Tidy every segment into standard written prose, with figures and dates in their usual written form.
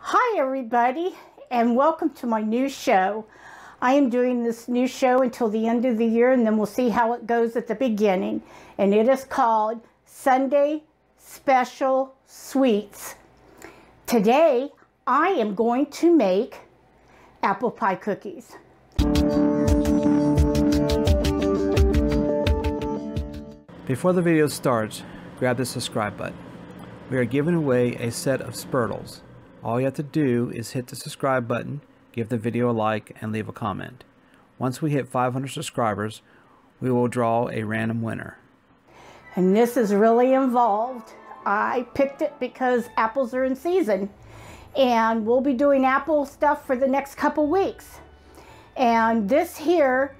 Hi everybody, and welcome to my new show. I am doing this new show until the end of the year, and then we'll see how it goes at the beginning. And it is called Sunday Special Sweets. Today, I am going to make apple pie cookies. Before the video starts, grab the subscribe button. We are giving away a set of Spurtles. All you have to do is hit the subscribe button, give the video a like, and leave a comment. Once we hit 500 subscribers, we will draw a random winner. And this is really involved. I picked it because apples are in season. And we'll be doing apple stuff for the next couple weeks. And this here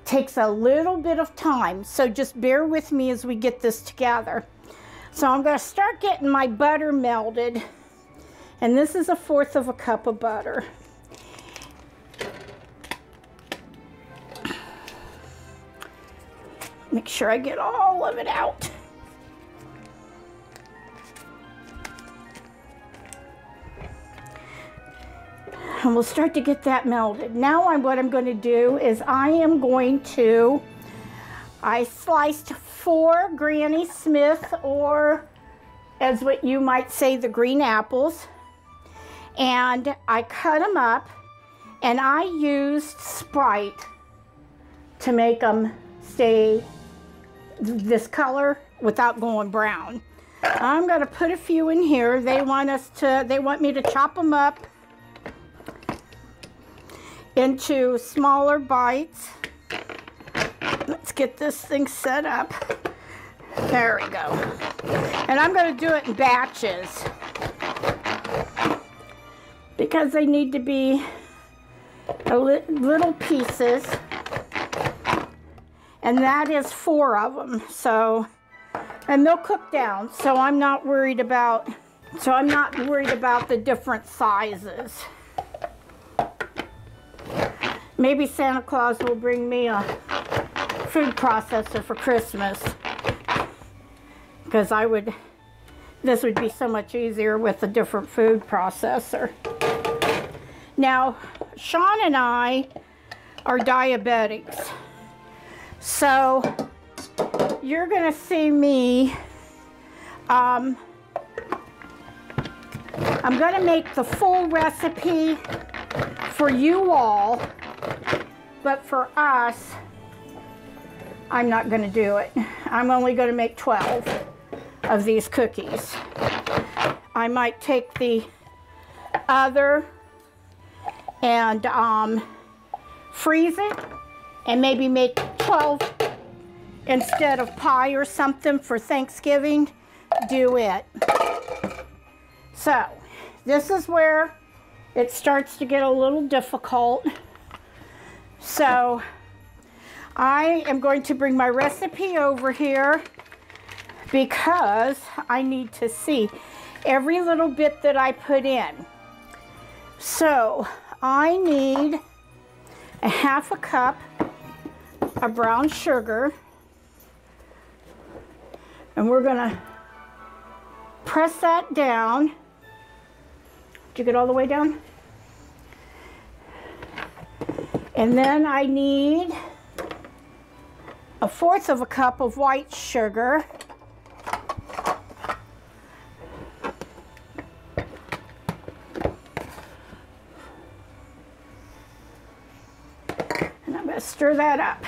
takes a little bit of time, so just bear with me as we get this together. So I'm going to start getting my butter melted. And this is 1/4 cup of butter. Make sure I get all of it out. And we'll start to get that melted. Now what I'm going to do is I sliced 4 Granny Smith, or as what you might say, the green apples. And I cut them up, and I used Sprite to make them stay this color without going brown. I'm going to put a few in here. They want me to chop them up into smaller bites. Let's get this thing set up. There we go. And I'm going to do it in batches because they need to be little pieces. And that is 4 of them. So, and they'll cook down. So I'm not worried about the different sizes. Maybe Santa Claus will bring me a food processor for Christmas, because this would be so much easier with a different food processor. Now, Shawn and I are diabetics, so you're going to see me, I'm going to make the full recipe for you all, but for us, I'm not going to do it. I'm only going to make 12 of these cookies. I might take the other and freeze it and maybe make 12 instead of pie or something for Thanksgiving. Do it. So this is where it starts to get a little difficult. So I am going to bring my recipe over here because I need to see every little bit that I put in. So I need 1/2 cup of brown sugar, and we're going to press that down. Did you get all the way down? And then I need 1/4 cup of white sugar. And I'm going to stir that up.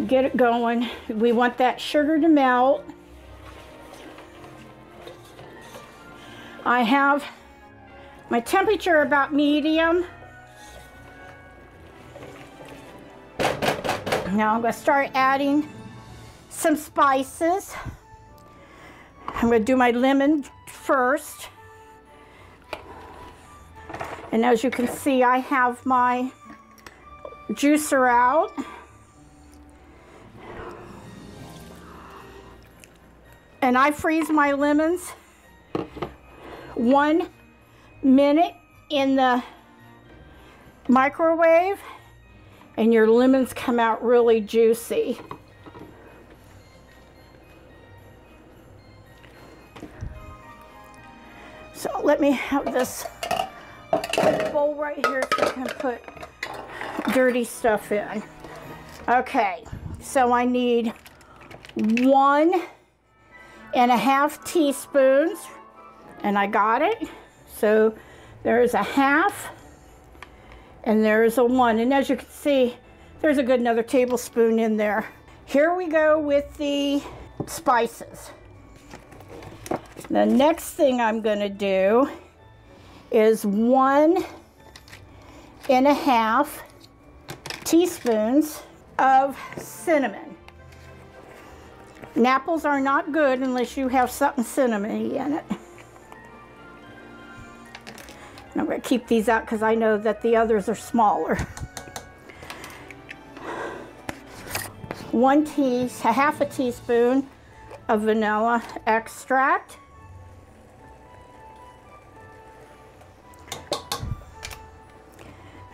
Get it going. We want that sugar to melt. I have my temperature about medium. Now I'm going to start adding some spices. I'm going to do my lemon first. And as you can see, I have my juicer out. And I freeze my lemons 1 minute in the microwave, and your lemons come out really juicy. So let me have this bowl right here so I can put dirty stuff in. Okay, so I need 1.5 teaspoons, and I got it. So there's a half, and there's a 1. And as you can see, there's a good another tablespoon in there. Here we go with the spices. The next thing I'm going to do is 1.5 teaspoons of cinnamon. And apples are not good unless you have something cinnamony in it. And I'm going to keep these out because I know that the others are smaller. Half a teaspoon of vanilla extract.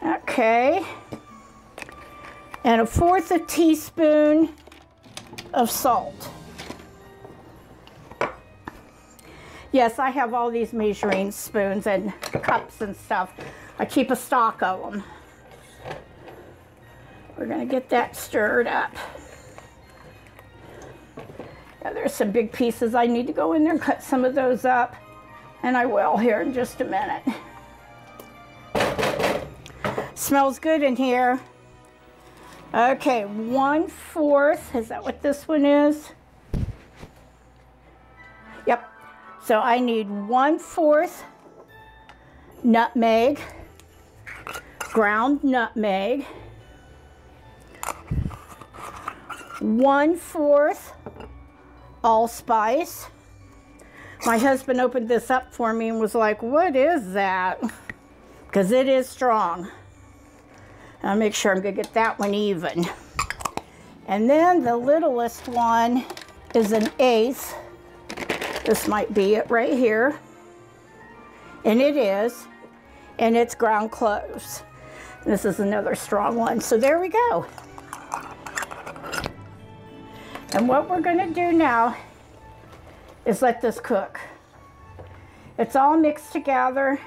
Okay. And 1/4 teaspoon of salt. Yes, I have all these measuring spoons and cups and stuff. I keep a stock of them. We're going to get that stirred up. Yeah, there's some big pieces. I need to go in there and cut some of those up, and I will here in just a minute. Smells good in here. Okay, 1/4, is that what this one is? Yep. So I need 1/4 nutmeg, ground nutmeg, 1/4 allspice. My husband opened this up for me and was like, what is that? Because it is strong. I'll make sure I'm going to get that one even. And then the littlest one is 1/8. This might be it right here. And it is. And it's ground cloves. This is another strong one. So there we go. And what we're going to do now is let this cook. It's all mixed together.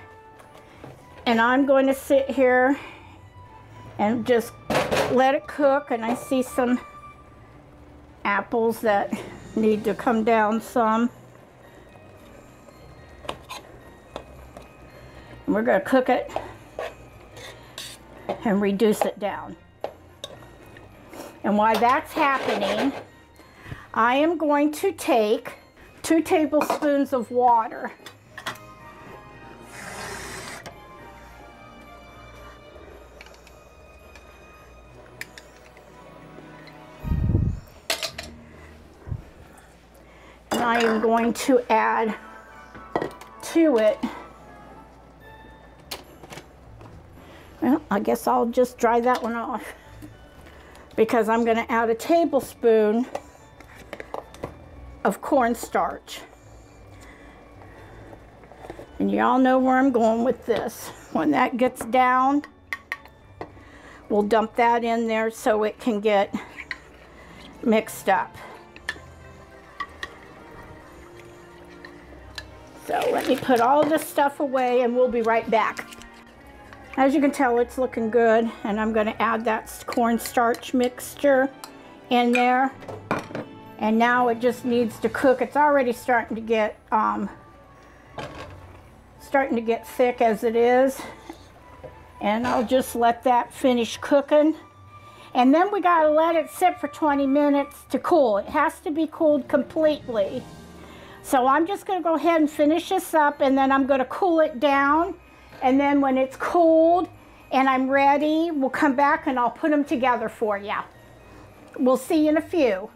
And I'm going to sit here and just let it cook. And I see some apples that need to come down some. And we're going to cook it and reduce it down. And while that's happening, I am going to take 2 tablespoons of water. And I am going to add to it, well, I guess I'll just dry that one off, because I'm going to add a tablespoon of cornstarch. And you all know where I'm going with this. When that gets down, we'll dump that in there so it can get mixed up. So let me put all this stuff away and we'll be right back. As you can tell, it's looking good, and I'm going to add that cornstarch mixture in there. And now it just needs to cook. It's already starting to get thick as it is. And I'll just let that finish cooking. And then we got to let it sit for 20 minutes to cool. It has to be cooled completely. So I'm just going to go ahead and finish this up, and then I'm going to cool it down. And then when it's cooled and I'm ready, we'll come back and I'll put them together for you. We'll see you in a few.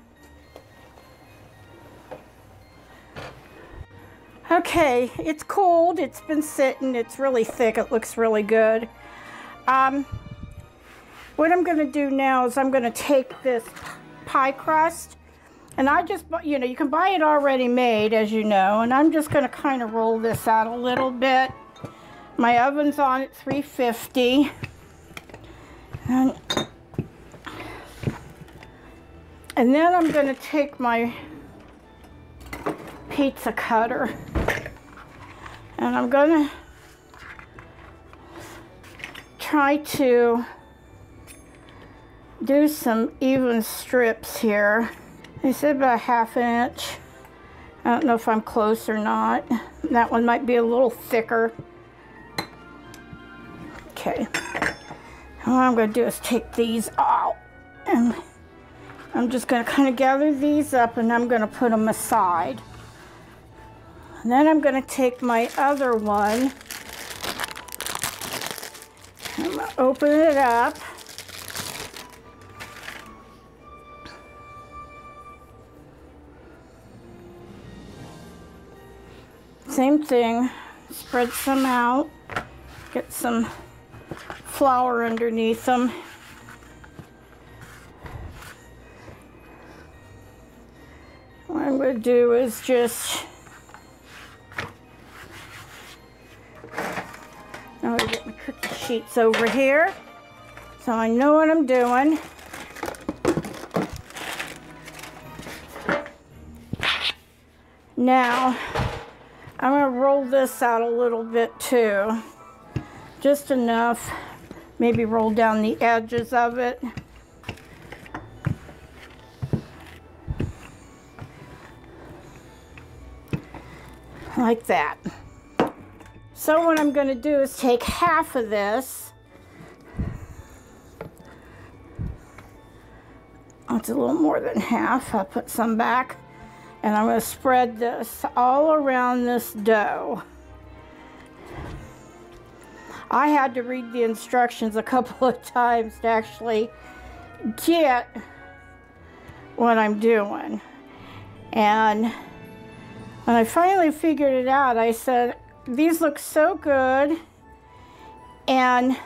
Okay, it's cooled. It's been sitting. It's really thick. It looks really good. What I'm going to do now is I'm going to take this pie crust, and I just, you know, you can buy it already made, as you know, and I'm just going to kind of roll this out a little bit. My oven's on at 350. And then I'm going to take my pizza cutter, And I'm gonna try to do some even strips here. They said about 1/2 inch. I don't know if I'm close or not. That one might be a little thicker. Okay. What I'm going to do is take these out. And I'm just going to kind of gather these up and I'm going to put them aside. And then I'm going to take my other one. I'm going to open it up. Same thing, spread some out, get some flour underneath them. What I'm going to do is just, now I get my cookie sheets over here, so I know what I'm doing. Now, I'm going to roll this out a little bit too, just enough, maybe roll down the edges of it. Like that. So what I'm going to do is take half of this. That's a little more than half. I'll put some back. And I'm going to spread this all around this dough. I had to read the instructions a couple of times to actually get what I'm doing. And when I finally figured it out, I said, these look so good. And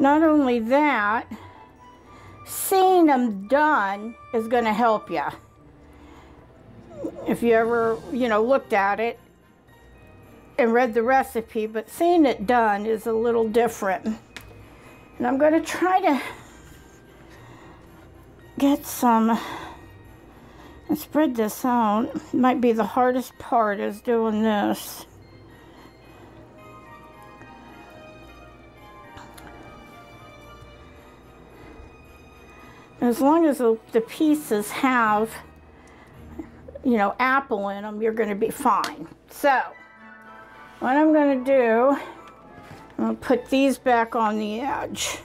not only that, seeing them done is going to help you. If you ever, looked at it and read the recipe, but seeing it done is a little different. And I'm going to try to get some and spread this out. Might be the hardest part is doing this. As long as the pieces have apple in them, you're going to be fine. So, what I'm going to do, I'm going to put these back on the edge.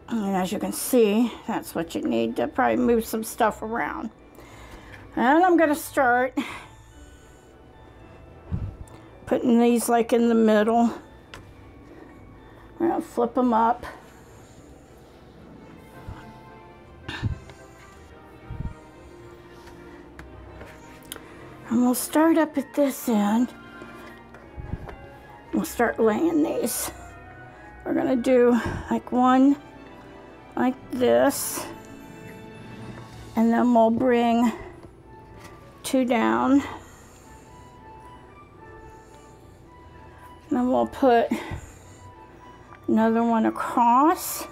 And as you can see, that's what you need to probably move some stuff around. And I'm going to start putting these like in the middle. I'm going to flip them up. And we'll start up at this end. We'll start laying these. We're going to do like one like this. And then we'll bring two down. And then we'll put another one across.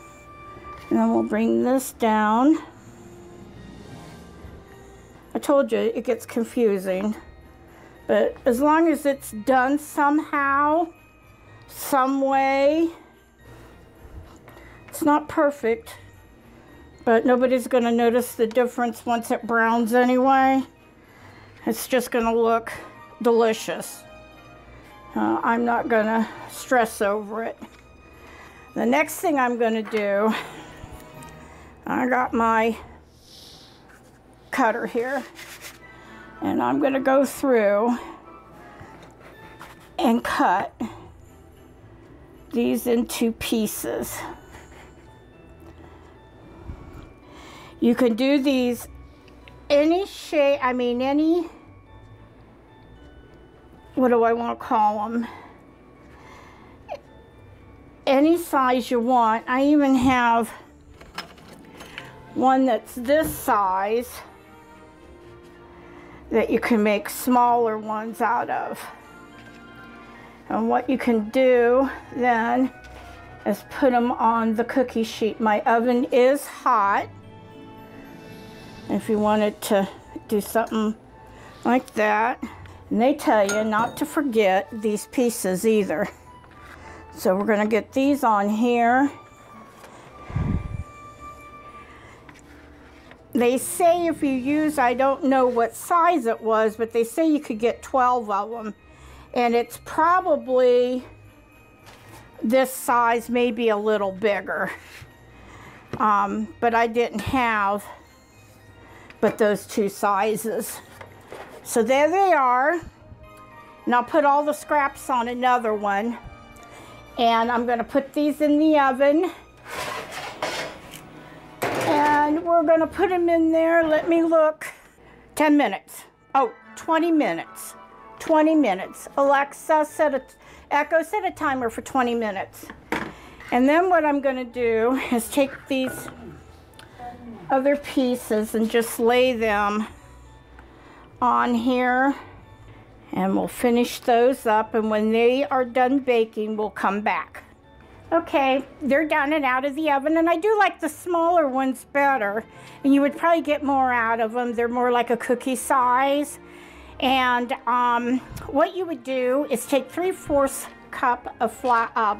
And then we'll bring this down. I told you it gets confusing, but as long as it's done somehow, some way, it's not perfect, but nobody's going to notice the difference once it browns anyway. It's just going to look delicious. I'm not going to stress over it. The next thing I'm going to do, I got my cutter here, and I'm going to go through and cut these into pieces. You can do these any shape, any, what do I want to call them? Any size you want. I even have one that's this size that you can make smaller ones out of. And what you can do then is put them on the cookie sheet. My oven is hot. If you wanted to do something like that. And they tell you not to forget these pieces either. So we're gonna get these on here. They say if you use, I don't know what size it was, but they say you could get 12 of them. And it's probably this size, maybe a little bigger. But I didn't have but those two sizes. So there they are. And I'll put all the scraps on another one. And I'm gonna put these in the oven. And we're gonna put them in there, let me look, 10 minutes. Oh, 20 minutes. 20 minutes. Alexa, Echo, set a timer for 20 minutes. And then what I'm gonna do is take these other pieces and just lay them on here. And we'll finish those up, and when they are done baking, we'll come back. Okay, they're done and out of the oven, and I do like the smaller ones better, and you would probably get more out of them. They're more like a cookie size. And what you would do is take 3/4 cup of flour.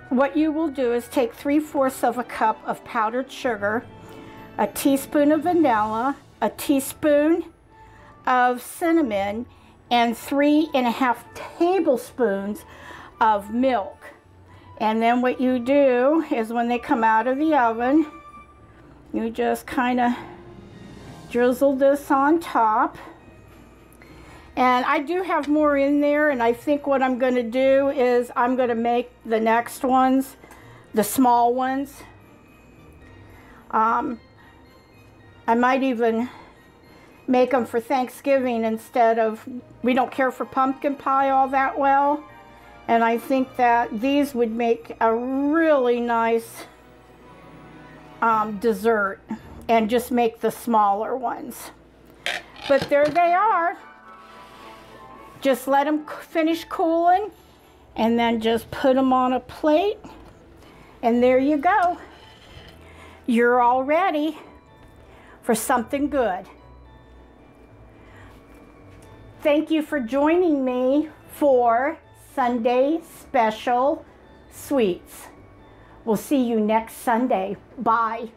What you will do is take 3/4 of a cup of powdered sugar, a teaspoon of vanilla, a teaspoon of cinnamon, and 3½ tablespoons of milk. And then what you do is when they come out of the oven, you just kind of drizzle this on top. And I do have more in there, and I think what I'm going to do is I'm going to make the next ones, the small ones. I might even make them for Thanksgiving instead of, we don't care for pumpkin pie all that well. And I think that these would make a really nice dessert, and just make the smaller ones. But there they are. Just let them finish cooling, and then just put them on a plate. And there you go. You're all ready for something good. Thank you for joining me for Sunday Special Sweets. We'll see you next Sunday. Bye.